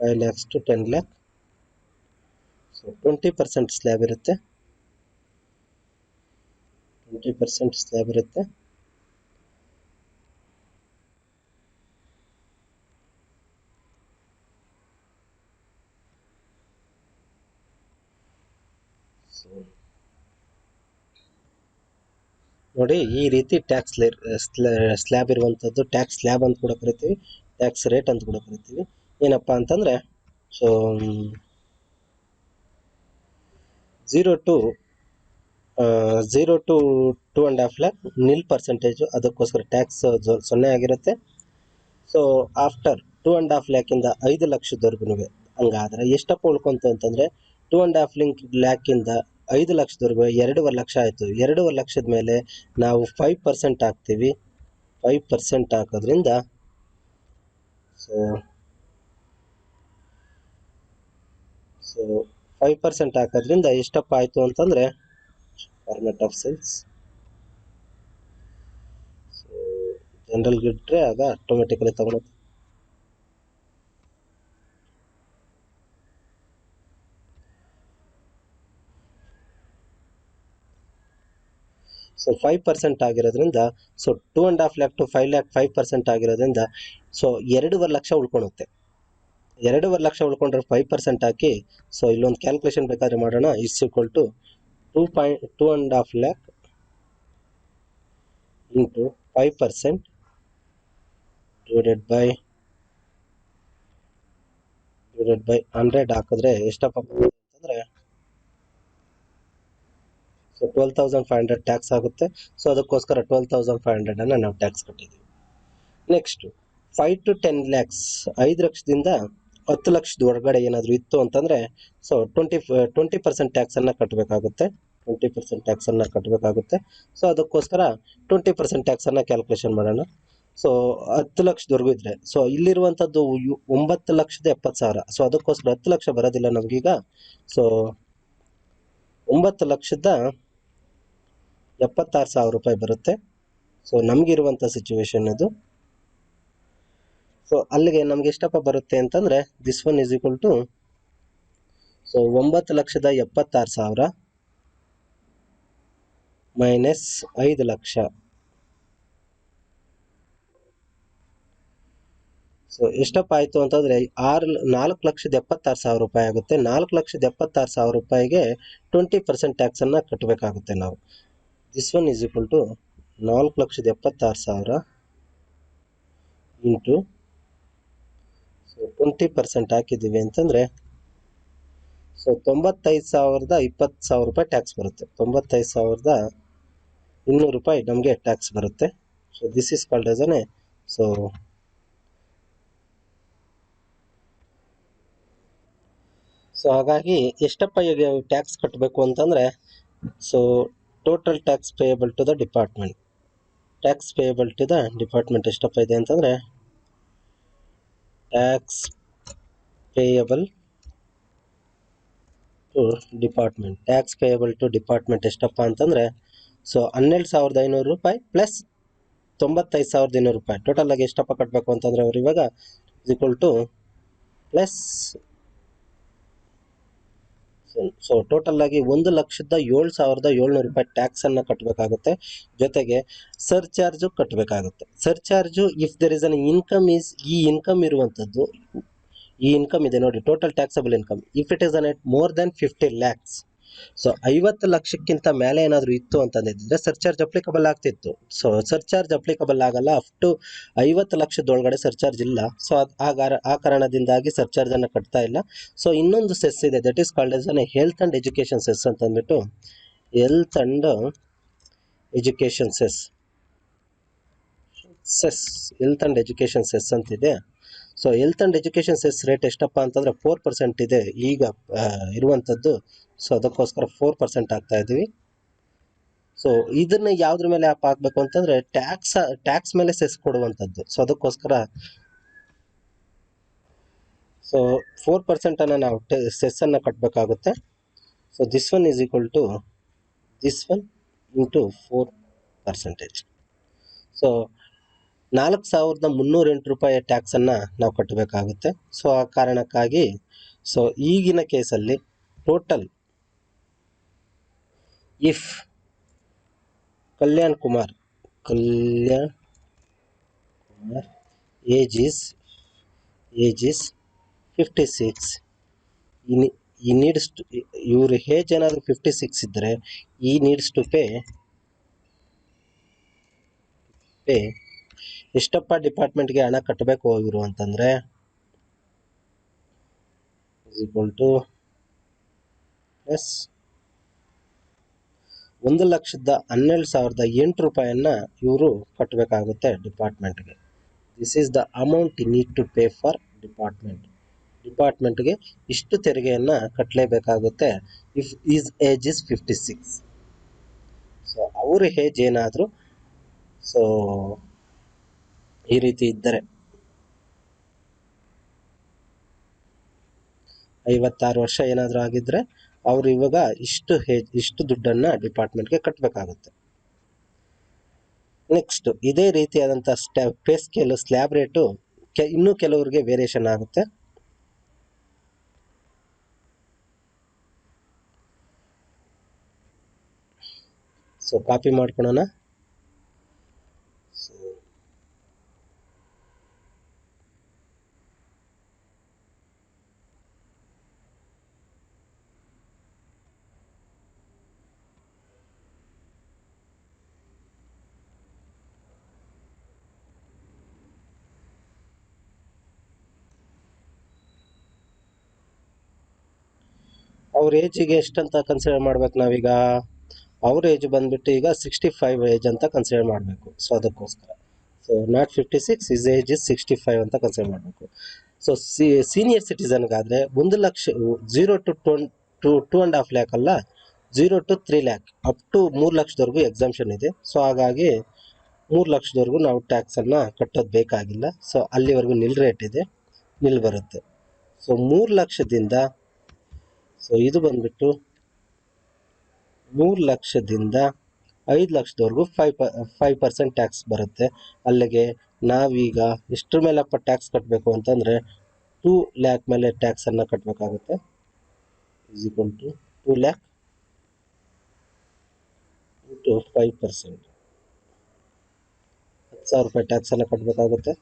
S1: 5 lakhs to 10 lakh. So 20% slab ಇರುತ್ತೆ, 20% ಸ್ಲ್ಯಾಬ್ ಇರುತ್ತೆ. ನೋಡಿ ಈ ರೀತಿ ಟ್ಯಾಕ್ಸ್ ಸ್ಲ್ಯಾಬ್ ಇರುವಂಥದ್ದು ಟ್ಯಾಕ್ಸ್ ಸ್ಲ್ಯಾಬ್ ಅಂತ ಕೂಡ ಕರಿತೀವಿ, ಟ್ಯಾಕ್ಸ್ ರೇಟ್ ಅಂತ ಕೂಡ ಕರಿತೀವಿ. ಏನಪ್ಪ ಅಂತಂದರೆ so 0 to 2.5 lakh nil percentage, ಅದಕ್ಕೋಸ್ಕರ ಟ್ಯಾಕ್ಸ್ 0 ಆಗಿರುತ್ತೆ. ಸೊ ಆಫ್ಟರ್ 2.5 ಲ್ಯಾಕಿಂದ 5 ಲಕ್ಷದವರೆಗೂ ಹಂಗಾದರೆ ಎಷ್ಟಪ್ಪ ಉಳ್ಕೊಂತು ಅಂತಂದರೆ 2.5 ಲ್ಯಾಕಿಂದ 5 ಲಕ್ಷದವರೆಗೂ 2.5 ಲಕ್ಷ ಆಯಿತು. 2.5 ಲಕ್ಷದ ಮೇಲೆ ನಾವು 5% ಹಾಕ್ತೀವಿ. 5% ಹಾಕೋದ್ರಿಂದ ಸೊ 5% ಹಾಕೋದ್ರಿಂದ ಎಷ್ಟಪ್ಪ ಆಯಿತು ಅಂತಂದರೆ ಫಾರ್ಮೆಟ್ ಆಫ್ ಸೇಲ್ಸ್. ಸೊ ಜನರಲ್ಗೆ ಇಟ್ಟರೆ ಆಗ ಆಟೋಮೆಟಿಕಲಿ ತಗೊಳುತ್ತೆ. ಸೊ 5% ಆಗಿರೋದ್ರಿಂದ ಸೊ 2.5 lakh to 5 lakh 5% ಆಗಿರೋದ್ರಿಂದ ಸೊ 2.5 ಲಕ್ಷ ಉಳ್ಕೊಳುತ್ತೆ. 2.5 ಲಕ್ಷ ಉಳ್ಕೊಂಡ್ರೆ 5% ಹಾಕಿ ಸೊ ಇಲ್ಲೊಂದು ಕ್ಯಾಲ್ಕುಲೇಷನ್ ಬೇಕಾದ್ರೆ ಮಾಡೋಣ. Is equal to 2.5 lakh into 5% divided by 100 ಹಾಕಿದ್ರೆ ಎಷ್ಟಪ್ಪ ಅಂತಂದರೆ ಸೊ 12,500 ಟ್ಯಾಕ್ಸ್ ಆಗುತ್ತೆ. ಸೊ ಅದಕ್ಕೋಸ್ಕರ 12,500 ನಾವು ಟ್ಯಾಕ್ಸ್ ಕಟ್ಟಿದ್ದೀವಿ. ನೆಕ್ಸ್ಟ್ 5 to 10 lakhs 5 ಲಕ್ಷದಿಂದ 10 ಲಕ್ಷದ ಹೊರಗಡೆ ಏನಾದರೂ ಇತ್ತು ಅಂತಂದರೆ ಸೊ 20% ಟ್ಯಾಕ್ಸನ್ನು ಕಟ್ಟಬೇಕಾಗುತ್ತೆ. 20% ಟ್ಯಾಕ್ಸನ್ನು ಕಟ್ಟಬೇಕಾಗುತ್ತೆ. ಸೊ ಅದಕ್ಕೋಸ್ಕರ 20% ಟ್ಯಾಕ್ಸನ್ನು ಕ್ಯಾಲ್ಕುಲೇಷನ್ ಮಾಡೋಣ. ಸೊ 10 ಲಕ್ಷದವರೆಗೂ ಇದ್ದರೆ ಸೊ ಇಲ್ಲಿರುವಂಥದ್ದು 9,70,000. ಸೊ ಅದಕ್ಕೋಸ್ಕರ 10 ಲಕ್ಷ ಬರೋದಿಲ್ಲ ನಮಗೀಗ. ಸೊ 9,76,000 ರೂಪಾಯಿ ಬರುತ್ತೆ. ಸೊ ನಮಗಿರುವಂಥ ಸಿಚುವೇಶನ್ ಇದು. ಸೊ ಅಲ್ಲಿಗೆ ನಮ್ಗೆ ಎಷ್ಟಪ್ಪ ಬರುತ್ತೆ ಅಂತಂದರೆ this one is equal to so 9,76,000 minus 5 lakh. So ಎಷ್ಟಪ್ಪ ಆಯಿತು ಅಂತಂದರೆ 4,76,000 ರೂಪಾಯಿ ಆಗುತ್ತೆ. 4,76,000 ರೂಪಾಯಿಗೆ 20% ಟ್ಯಾಕ್ಸನ್ನು ಕಟ್ಟಬೇಕಾಗುತ್ತೆ ನಾವು. This one is equal to 4,76,000 into so 20% ಹಾಕಿದ್ದೀವಿ ಅಂತಂದರೆ ಸೊ 95,020,000 ರೂಪಾಯಿ ಟ್ಯಾಕ್ಸ್ ಬರುತ್ತೆ. 95,200 ರೂಪಾಯಿ ನಮಗೆ ಟ್ಯಾಕ್ಸ್ ಬರುತ್ತೆ. So this is called as an so ಹಾಗಾಗಿ ಎಷ್ಟಪ್ಪ ಈಗ ಟ್ಯಾಕ್ಸ್ ಕಟ್ಟಬೇಕು ಅಂತಂದರೆ so total tax payable to the department. Tax payable to the department ಎಷ್ಟಪ್ಪ ಇದೆ ಅಂತಂದರೆ tax payable to department. Tax payable to department ಎಷ್ಟಪ್ಪ ಅಂತಂದರೆ ಸೊ 12,500 ರೂಪಾಯಿ ಪ್ಲಸ್ 95,200 ರೂಪಾಯಿ ಟೋಟಲ್ ಆಗಿ ಎಷ್ಟಪ್ಪ ಕಟ್ಟಬೇಕು ಅಂತಂದರೆ ಅವರು ಇವಾಗ equal to plus so total ಆಗಿ 1,07,700 ರೂಪಾಯಿ ಟ್ಯಾಕ್ಸನ್ನು ಕಟ್ಟಬೇಕಾಗುತ್ತೆ. ಜೊತೆಗೆ ಸರ್ಚಾರ್ಜು ಕಟ್ಟಬೇಕಾಗುತ್ತೆ. Surcharge if there is an income is ಈ ಇನ್ಕಮ್ ಇರುವಂಥದ್ದು ಈ ಇನ್ಕಮ್ ಇದೆ ನೋಡಿ total taxable income if it is an at more than 50 lakhs. So 50 ಲಕ್ಷಕ್ಕಿಂತ ಮೇಲೆ ಏನಾದರೂ ಇತ್ತು ಅಂತಂದಿದ್ರೆ ಸರ್ಚಾರ್ಜ್ ಅಪ್ಲಿಕಬಲ್ ಆಗ್ತಿತ್ತು. ಸೊ ಸರ್ಚಾರ್ಜ್ ಅಪ್ಲಿಕಬಲ್ ಆಗಲ್ಲ. ಅಪ್ ಟು 50 ಲಕ್ಷದೊಳಗಡೆ ಸರ್ಚಾರ್ಜ್ ಇಲ್ಲ. ಸೊ ಆ ಕಾರಣದಿಂದಾಗಿ ಸರ್ಚಾರ್ಜನ್ನು ಕಟ್ತಾ ಇಲ್ಲ. ಸೊ ಇನ್ನೊಂದು ಸೆಸ್ ಇದೆ that is called as an health and education cess ಅಂತಂದ್ಬಿಟ್ಟು health and education cess health and education cess ಅಂತಿದೆ. So health and education cess rate ಎಷ್ಟಪ್ಪ ಅಂತಂದರೆ 4% ಇದೆ ಈಗ ಇರುವಂಥದ್ದು. ಸೊ ಅದಕ್ಕೋಸ್ಕರ 4% ಹಾಕ್ತಾ ಇದ್ದೀವಿ. ಸೊ ಇದನ್ನು ಯಾವುದ್ರ ಮೇಲೆ ಆ್ಯಪ್ ಹಾಕಬೇಕು ಅಂತಂದರೆ ಟ್ಯಾಕ್ಸ್ ಮೇಲೆ ಸೆಸ್ ಕೊಡುವಂಥದ್ದು. ಸೊ ಅದಕ್ಕೋಸ್ಕರ ಸೊ 4%ಅನ್ನು ನಾವು ಸೆಸ್ಸನ್ನು ಕಟ್ಟಬೇಕಾಗುತ್ತೆ. So this one is equal to this one into 4%. So 4,308 ರೂಪಾಯಿ ಟ್ಯಾಕ್ಸನ್ನು ನಾವು ಕಟ್ಟಬೇಕಾಗುತ್ತೆ. ಸೊ ಆ ಕಾರಣಕ್ಕಾಗಿ ಸೊ ಈಗಿನ ಕೇಸಲ್ಲಿ total if Kalyan Kumar age is 56 ಈ ನೀಡ್ಸ್ ಟು ಇವ್ರ ಏಜ್ ಏನಾದರೂ 56 ಇದ್ದರೆ ಈ ನೀಡ್ಸ್ ಟು ಪೇ ಎಷ್ಟಪ್ಪ ಡಿಪಾರ್ಟ್ಮೆಂಟ್ಗೆ ಹಣ ಕಟ್ಟಬೇಕು ಇವರು ಅಂತಂದರೆ ಈಕ್ವಲ್ ಟು ಪ್ಲಸ್ 1,12,008 ರೂಪಾಯಿಯನ್ನು ಇವರು ಕಟ್ಟಬೇಕಾಗುತ್ತೆ ಡಿಪಾರ್ಟ್ಮೆಂಟ್ಗೆ. This is the amount you need to pay for ಡಿಪಾರ್ಟ್ಮೆಂಟ್ಗೆ ಇಷ್ಟು ತೆರಿಗೆಯನ್ನು ಕಟ್ಟಲೇಬೇಕಾಗುತ್ತೆ if his age is 56. So ಅವ್ರ ಏಜ್ ಏನಾದರೂ ಸೊ ಈ ರೀತಿ ಇದ್ದರೆ 56 ವರ್ಷ ಏನಾದರೂ ಆಗಿದ್ರೆ ಅವರು ಇವಾಗ ಇಷ್ಟು ದುಡ್ಡನ್ನು ಡಿಪಾರ್ಟ್ಮೆಂಟ್ಗೆ ಕಟ್ಟಬೇಕಾಗುತ್ತೆ. ನೆಕ್ಸ್ಟ್ ಇದೇ ರೀತಿಯಾದಂಥ ಪೇ ಸ್ಕೇಲ್ ಸ್ಲ್ಯಾಬ್ ರೇಟು ಇನ್ನೂ ಕೆಲವರಿಗೆ ವೇರಿಯೇಷನ್ ಆಗುತ್ತೆ. ಸೊ ಕಾಪಿ ಮಾಡ್ಕೊಳ್ಳೋಣ. ಅವ್ರ ಏಜಿಗೆ ಎಷ್ಟಂತ ಕನ್ಸಿಡರ್ ಮಾಡ್ಬೇಕು ನಾವೀಗ? ಅವ್ರ ಏಜ್ ಬಂದ್ಬಿಟ್ಟು ಈಗ 65 ಏಜ್ ಅಂತ ಕನ್ಸಿಡರ್ ಮಾಡಬೇಕು. ಸೊ ಅದಕ್ಕೋಸ್ಕರ ನಾಟ್ 56, ಇಸ್ ಏಜ್ ಇಸ್ 65 ಅಂತ ಕನ್ಸಿಡರ್ ಮಾಡಬೇಕು. ಸೊ ಸೀನಿಯರ್ ಸಿಟಿಸನ್ಗಾದರೆ 1 ಲಕ್ಷ 0 to 2.5 ಲ್ಯಾಕ್ ಅಲ್ಲ, 0 to 3 ಲ್ಯಾಕ್ ಅಪ್ ಟು 3 ಲಕ್ಷದವರೆಗೂ ಎಕ್ಸಾಮ್ಷನ್ ಇದೆ. ಸೊ ಹಾಗಾಗಿ 3 ಲಕ್ಷದವರೆಗೂ ನಾವು ಟ್ಯಾಕ್ಸನ್ನು ಕಟ್ಟೋದು ಬೇಕಾಗಿಲ್ಲ. ಸೊ ಅಲ್ಲಿವರೆಗೂ ನಿಲ್ ರೇಟ್ ಇದೆ, ನಿಲ್ ಬರುತ್ತೆ. ಸೊ 3 ಲಕ್ಷದಿಂದ ಇದು ಬಂದ್ಬಿಟ್ಟು 3 ಲಕ್ಷದಿಂದ 5 ಲಕ್ಷದವರೆಗೂ 5% ಟ್ಯಾಕ್ಸ್ ಬರುತ್ತೆ. ಅಲ್ಲಿಗೆ ನಾವೀಗ ಎಷ್ಟ್ರ ಮೇಲಪ್ಪ ಟ್ಯಾಕ್ಸ್ ಕಟ್ಟಬೇಕು ಅಂತಂದರೆ 2 ಲ್ಯಾಕ್ ಮೇಲೆ ಟ್ಯಾಕ್ಸನ್ನು ಕಟ್ಟಬೇಕಾಗುತ್ತೆ. Is equal to 2 lakh into 5%, 10,000 ರೂಪಾಯಿ ಟ್ಯಾಕ್ಸನ್ನು ಕಟ್ಟಬೇಕಾಗುತ್ತೆ.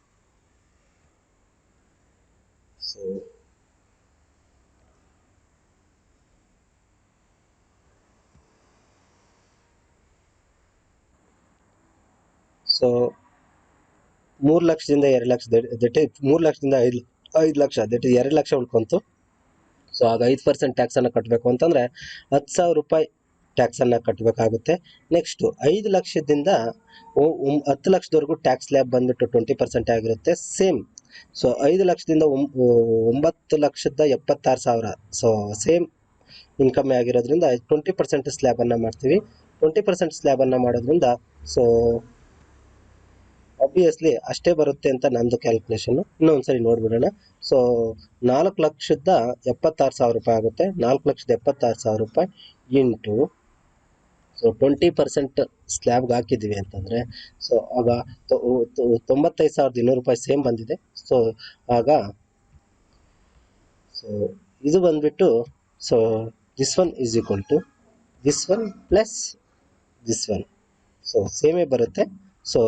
S1: ಸೊ 3 ಲಕ್ಷದಿಂದ 2 ಲಕ್ಷ, ದಟ್ 3 ಲಕ್ಷದಿಂದ 5 ಲಕ್ಷ, ದಟ್ 2 ಲಕ್ಷ ಉಳ್ಕೊಂತು. ಸೊ ಆಗ 5% ಟ್ಯಾಕ್ಸನ್ನು ಕಟ್ಟಬೇಕು ಅಂತಂದರೆ 10,000 ರೂಪಾಯಿ ಟ್ಯಾಕ್ಸನ್ನು ಕಟ್ಟಬೇಕಾಗುತ್ತೆ. ನೆಕ್ಸ್ಟು 5 ಲಕ್ಷದಿಂದ 10 ಲಕ್ಷದವರೆಗೂ ಟ್ಯಾಕ್ಸ್ ಸ್ಲ್ಯಾಬ್ ಬಂದುಬಿಟ್ಟು 20% ಆಗಿರುತ್ತೆ, ಸೇಮ್. ಸೊ 5 ಲಕ್ಷದಿಂದ 9,76,000, ಸೊ ಸೇಮ್ ಇನ್ಕಮ್ ಆಗಿರೋದ್ರಿಂದ 20% ಸ್ಲ್ಯಾಬನ್ನು ಮಾಡ್ತೀವಿ. 20% ಸ್ಲ್ಯಾಬನ್ನು ಮಾಡೋದ್ರಿಂದ ಸೊ ಆಬ್ವಿಯಸ್ಲಿ ಅಷ್ಟೇ ಬರುತ್ತೆ ಅಂತ ನಂದು ಕ್ಯಾಲ್ಕುಲೇಷನ್ನು. ಇನ್ನೊಂದ್ಸರಿ ನೋಡ್ಬಿಡೋಣ. ಸೊ 4,76,000 ರೂಪಾಯಿ ಆಗುತ್ತೆ. 4,76,000 ರೂಪಾಯಿ ಇಂಟು 20% ಸ್ಲ್ಯಾಬ್ಗೆ ಹಾಕಿದ್ದೀವಿ ಅಂತಂದರೆ ಸೊ ಆಗ 95,200 ರೂಪಾಯಿ ಸೇಮ್ ಬಂದಿದೆ. ಸೊ ಆಗ ಇದು ಬಂದ್ಬಿಟ್ಟು so this one is equal to this one plus this one, so ಸೇಮೇ ಬರುತ್ತೆ. ಸೊ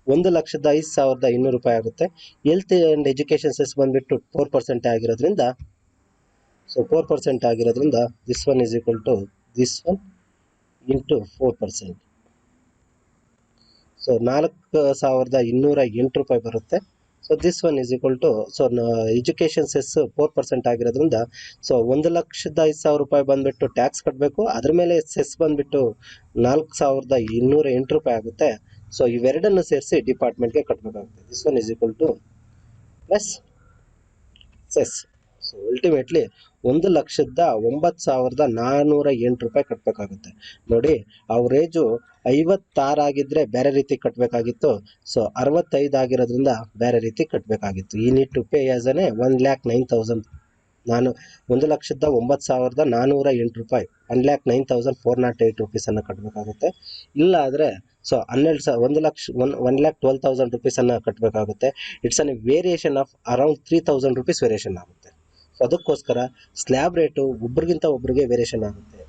S1: 1,05,200 ರೂಪಾಯಿ ಆಗುತ್ತೆ. ಹೆಲ್ತ್ ಆ್ಯಂಡ್ ಎಜುಕೇಷನ್ ಸೆಸ್ ಬಂದುಬಿಟ್ಟು 4% ಆಗಿರೋದ್ರಿಂದ ಸೊ 4% ಆಗಿರೋದ್ರಿಂದ this one is equal to this one into 4%. So 4,208 ರೂಪಾಯಿ ಬರುತ್ತೆ. So this one is equal to so education cess 4% ಆಗಿರೋದ್ರಿಂದ ಸೊ 1,05,000 ರೂಪಾಯಿ ಬಂದುಬಿಟ್ಟು ಟ್ಯಾಕ್ಸ್ ಕಟ್ಟಬೇಕು. ಅದ್ರ ಮೇಲೆ ಸೆಸ್ ಬಂದುಬಿಟ್ಟು 4,208 ರೂಪಾಯಿ ಆಗುತ್ತೆ. ಸೊ ಇವೆರಡನ್ನು ಸೇರಿಸಿ ಡಿಪಾರ್ಟ್ಮೆಂಟ್ಗೆ ಕಟ್ಟಬೇಕಾಗುತ್ತೆ. This one is equal to plus cess. So ultimately 1,09,408 ರೂಪಾಯಿ ಕಟ್ಟಬೇಕಾಗುತ್ತೆ. ನೋಡಿ, ಅವ್ರ ಏಜು 56 ಆಗಿದ್ದರೆ ಬೇರೆ ರೀತಿ ಕಟ್ಟಬೇಕಾಗಿತ್ತು. ಸೊ 65 ಆಗಿರೋದ್ರಿಂದ ಬೇರೆ ರೀತಿ ಕಟ್ಟಬೇಕಾಗಿತ್ತು. ಈ ನೀಡ್ ಟು ಪೇ ಆಸ್ ಅನೇ 1,09,000, 1,09,408 ರೂಪಾಯಿ, 1,09,408 ರುಪೀಸನ್ನು ಕಟ್ಟಬೇಕಾಗುತ್ತೆ. ಇಲ್ಲ ಆದರೆ ಸೊ 1,12,000 ರುಪೀಸನ್ನು ಕಟ್ಟಬೇಕಾಗುತ್ತೆ. It's an variation of around 3,000 rupees variation ಆಗುತ್ತೆ. ಸೊ ಅದಕ್ಕೋಸ್ಕರ ಸ್ಲ್ಯಾಬ್ ರೇಟು ಒಬ್ರಿಗಿಂತ ಒಬ್ರಿಗೆ ವೇರಿಯೇಷನ್ ಆಗುತ್ತೆ.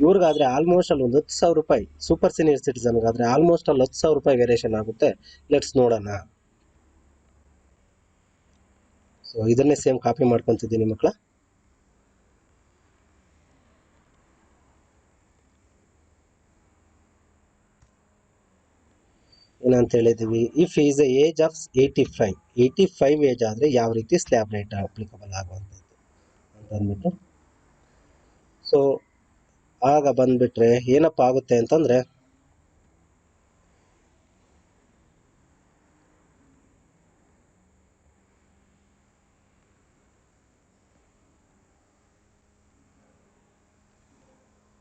S1: ಇವ್ರಿಗಾದರೆ ಆಲ್ಮೋಸ್ಟ್ ಅಲ್ಲಿ ಒಂದು 10,000 ರೂಪಾಯಿ, ಸೂಪರ್ ಸೀನಿಯರ್ ಸಿಟಿಸನ್ಗಾದರೆ ಆಲ್ಮೋಸ್ಟ್ ಅಲ್ಲಿ 10,000 ರೂಪಾಯಿ ವೇರಿಯೇಷನ್ ಆಗುತ್ತೆ. ಲೆಟ್ಸ್ ನೋಡೋಣ. ಸೊ ಇದನ್ನೇ ಸೇಮ್ ಕಾಪಿ ಮಾಡ್ಕೊತಿದ್ದೀನಿ ಮಕ್ಕಳ. ಏನಂತ ಹೇಳಿದ್ವಿ, if is A age of 85 age ಆದರೆ ಯಾವ ರೀತಿ ಸ್ಲ್ಯಾಬ್ ರೇಟ್ ಅಪ್ಲಿಕಬಲ್ ಆಗುವಂಥದ್ದು ಅಂತ ಅಂದ್ಬಿಟ್ಟು. ಸೊ ಆಗ ಬಂದ್ಬಿಟ್ರೆ ಏನಪ್ಪ ಆಗುತ್ತೆ ಅಂತಂದರೆ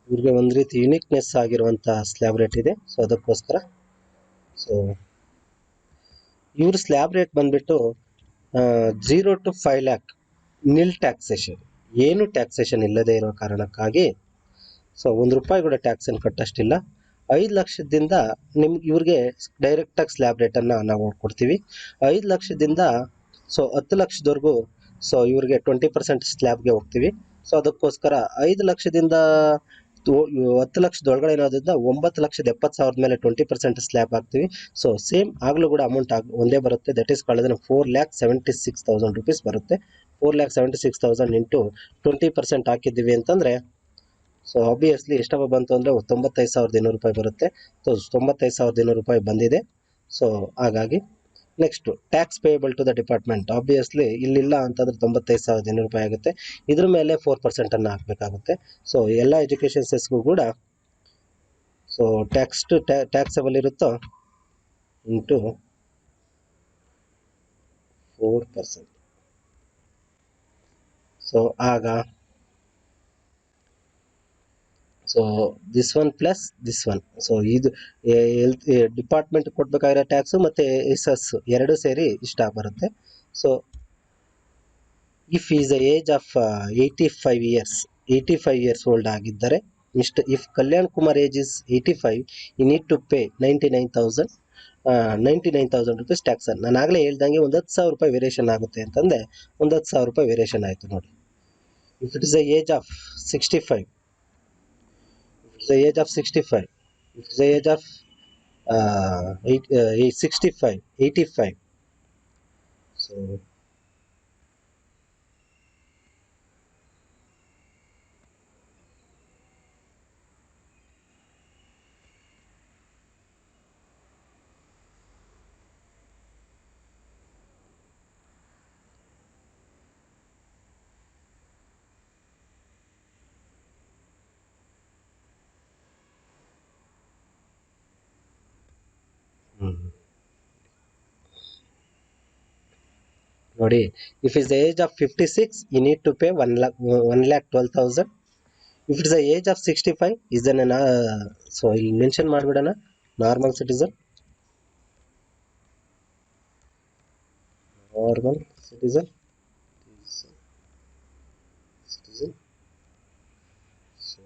S1: ಇವ್ರಿಗೆ ಒಂದು ರೀತಿ ಯುನಿಕ್ನೆಸ್ ಆಗಿರುವಂಥ ಸ್ಲ್ಯಾಬ್ ರೇಟ್ ಇದೆ. ಸೊ ಅದಕ್ಕೋಸ್ಕರ ಸೊ ಇವ್ರ ಸ್ಲ್ಯಾಬ್ ರೇಟ್ ಬಂದ್ಬಿಟ್ಟು 0 to 5 ಲ್ಯಾಕ್ ನಿಲ್ ಟ್ಯಾಕ್ಸೇಷನ್. ಏನು ಟ್ಯಾಕ್ಸೇಷನ್ ಇಲ್ಲದೇ ಇರೋ ಕಾರಣಕ್ಕಾಗಿ ಸೊ ₹1 ಕೂಡ ಟ್ಯಾಕ್ಸನ್ನು ಕಟ್ಟೋಷ್ಟಿಲ್ಲ. 5 ಲಕ್ಷದಿಂದ ನಿಮ್ಗೆ ಇವ್ರಿಗೆ ಡೈರೆಕ್ಟಾಗಿ ಸ್ಲ್ಯಾಬ್ ರೇಟನ್ನು ನಾವು ಕೊಡ್ತೀವಿ. 5 ಲಕ್ಷದಿಂದ ಸೊ 10 ಲಕ್ಷದವರೆಗೂ ಸೊ ಇವ್ರಿಗೆ 20% ಸ್ಲ್ಯಾಬ್ಗೆ ಹೋಗ್ತೀವಿ. ಸೊ ಅದಕ್ಕೋಸ್ಕರ 5 ಲಕ್ಷದಿಂದ 10 ಲಕ್ಷದ ಒಳಗಡೆ ಇರೋದ್ರಿಂದ 9,70,000 ಮೇಲೆ 20% ಸ್ಲ್ಯಾಬ್ ಹಾಕ್ತೀವಿ. ಸೊ ಸೇಮ್ ಆಗಲೂ ಕೂಡ ಅಮೌಂಟ್ ಒಂದೇ ಬರುತ್ತೆ. ದಟ್ ಈಸ್ ಕಾಲ್ಡ್ ₹4,76,000 ಬರುತ್ತೆ. 4,76,000 ಇಂಟು 20% ಹಾಕಿದ್ದೀವಿ ಅಂತಂದರೆ ಸೊ ಆಬ್ವಿಯಸ್ಲಿ ಎಷ್ಟಪ್ಪ ಬಂತು ಅಂದರೆ ₹95,200 ಬರುತ್ತೆ. ಸೊ ₹95,200 ಬಂದಿದೆ. ಸೊ ಹಾಗಾಗಿ next tax payable to the department. Obviously ಇಲ್ಲಿಲ್ಲ ಅಂತಂದರೆ ₹95,200 ಆಗುತ್ತೆ. ಇದ್ರ ಮೇಲೆ 4% ಹಾಕಬೇಕಾಗುತ್ತೆ. ಸೊ ಎಲ್ಲ ಎಜುಕೇಷನ್ ಸೆಸ್ಗೂ ಕೂಡ ಸೊ ಟ್ಯಾಕ್ಸಬಲ್ ಇರುತ್ತೋ ಇಂಟು 4%. ಸೊ ಆಗ so this one plus this one. So ಇದು ಡಿಪಾರ್ಟ್ಮೆಂಟ್ ಕೊಡ್ಬೇಕಾಗಿರೋ ಟ್ಯಾಕ್ಸು ಮತ್ತು ಎಸ್ ಎರಡು ಸೇರಿ ಇಷ್ಟ ಬರುತ್ತೆ. So if is the age of 85 years old ಆಗಿದ್ದರೆ ಇಫ್ Kalyan Kumar age is 85, you need to pay ₹99,000 tax. ನಾನು ಆಗಲೇ ಹೇಳ್ದಂಗೆ ಒಂದು ₹10,000 ವೇರಿಯೇಷನ್ ಆಗುತ್ತೆ ಅಂತಂದರೆ ಒಂದು ₹10,000 ವೇರಿಯೇಷನ್ ಆಯಿತು ನೋಡಿ. If it is the age of 65, the age of 65, if the age of 65, 85. So ನೋಡಿ, if is the age of 56, you need to pay 1,12,000. If it's the age of 65 is then so ಇಲ್ಲಿ mention ಮಾಡಿಬಿಡೋಣ, normal citizen. So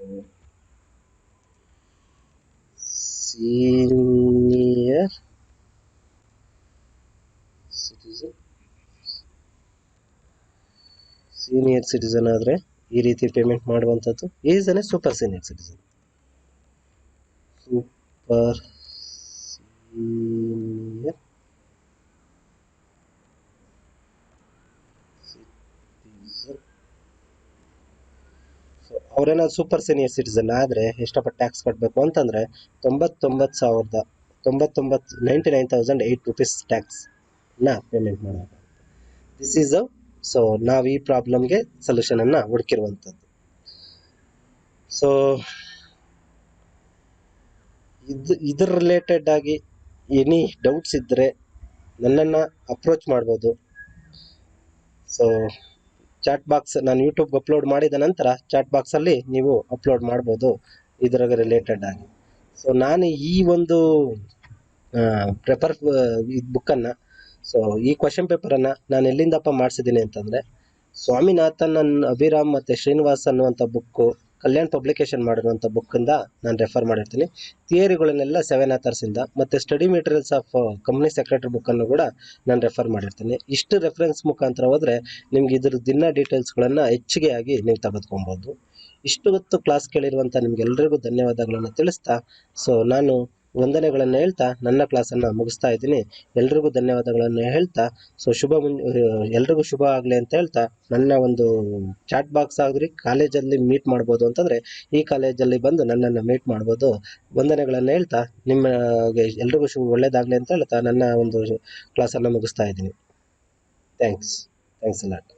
S1: senior citizen ಆದರೆ ಈ ರೀತಿ payment ಮಾಡುವಂಥದ್ದು. Is an super senior citizen. Super senior citizen. So ಅವರೇನಾದ್ರು super senior citizen ಆದರೆ ಎಷ್ಟಪ್ಪ tax ಕಟ್ಟಬೇಕು ಅಂತಂದರೆ ₹99,008 ಟ್ಯಾಕ್ಸ್ನ ಪೇಮೆಂಟ್ ಮಾಡಬೇಕು. ದಿಸ್ ಈಸ್ ಸೊ ನಾವು ಈ ಪ್ರಾಬ್ಲಮ್ಗೆ ಸೊಲ್ಯೂಷನನ್ನು ಹುಡುಕಿರುವಂಥದ್ದು. ಸೊ ಇದ್ರ ರಿಲೇಟೆಡ್ ಆಗಿ ಎನಿ ಡೌಟ್ಸ್ ಇದ್ದರೆ ನನ್ನನ್ನು ಅಪ್ರೋಚ್ ಮಾಡ್ಬೋದು. ಸೊ ಚಾಟ್ ಬಾಕ್ಸ್ ನಾನು ಯೂಟ್ಯೂಬ್ಗೆ ಅಪ್ಲೋಡ್ ಮಾಡಿದ ನಂತರ ಚಾಟ್ ಬಾಕ್ಸಲ್ಲಿ ನೀವು ಅಪ್ಲೋಡ್ ಮಾಡ್ಬೋದು ಇದ್ರಾಗ ರಿಲೇಟೆಡ್ ಆಗಿ. ಸೊ ನಾನು ಈ ಒಂದು ಬುಕ್ಕನ್ನು ಸೊ ಈ ಕ್ವಶನ್ ಪೇಪರನ್ನು ನಾನು ಎಲ್ಲಿಂದಪ್ಪ ಮಾಡಿಸಿದ್ದೀನಿ ಅಂತಂದರೆ ಸ್ವಾಮಿನಾಥನ್ ಅಭಿರಾಮ್ ಮತ್ತು ಶ್ರೀನಿವಾಸ್ ಅನ್ನುವಂಥ ಬುಕ್ಕು ಕಲ್ಯಾಣ್ ಪಬ್ಲಿಕೇಶನ್ ಮಾಡಿರುವಂಥ ಬುಕ್ಕಿಂದ ನಾನು ರೆಫರ್ ಮಾಡಿರ್ತೀನಿ. ಥಿಯರಿಗಳನ್ನೆಲ್ಲ 7 ಆಥರ್ಸಿಂದ ಮತ್ತು study materials of company secretary ಬುಕ್ಕನ್ನು ಕೂಡ ನಾನು ರೆಫರ್ ಮಾಡಿರ್ತೀನಿ. ಇಷ್ಟು ರೆಫರೆನ್ಸ್ ಮುಖಾಂತರ ಹೋದರೆ ನಿಮ್ಗೆ ಇದ್ರ ದಿನ ಡೀಟೇಲ್ಸ್ಗಳನ್ನು ಹೆಚ್ಚಿಗೆ ಆಗಿ ನೀವು ತೆಗೆದುಕೊಬೋದು. ಇಷ್ಟು ಹೊತ್ತು ಕ್ಲಾಸ್ ಕೇಳಿರುವಂಥ ನಿಮ್ಗೆಲ್ಲರಿಗೂ ಧನ್ಯವಾದಗಳನ್ನು ತಿಳಿಸ್ತಾ ಸೊ ನಾನು ವಂದನೆಗಳನ್ನು ಹೇಳ್ತಾ ನನ್ನ ಕ್ಲಾಸನ್ನು ಮುಗಿಸ್ತಾ ಇದ್ದೀನಿ. ಎಲ್ರಿಗೂ ಧನ್ಯವಾದಗಳನ್ನು ಹೇಳ್ತಾ ಸೊ ಎಲ್ರಿಗೂ ಶುಭ ಆಗಲಿ ಅಂತ ಹೇಳ್ತಾ ನನ್ನ ಒಂದು ಚಾಟ್ ಬಾಕ್ಸ್ ಆಗಿರಿ ಕಾಲೇಜಲ್ಲಿ ಮೀಟ್ ಮಾಡ್ಬೋದು ಅಂತಂದರೆ ಈ ಕಾಲೇಜಲ್ಲಿ ಬಂದು ನನ್ನನ್ನು ಮೀಟ್ ಮಾಡ್ಬೋದು. ವಂದನೆಗಳನ್ನು ಹೇಳ್ತಾ ನಿಮಗೆ ಎಲ್ರಿಗೂ ಒಳ್ಳೆಯದಾಗಲಿ ಅಂತ ಹೇಳ್ತಾ ನನ್ನ ಒಂದು ಕ್ಲಾಸನ್ನು ಮುಗಿಸ್ತಾ ಇದ್ದೀನಿ. Thanks a lot.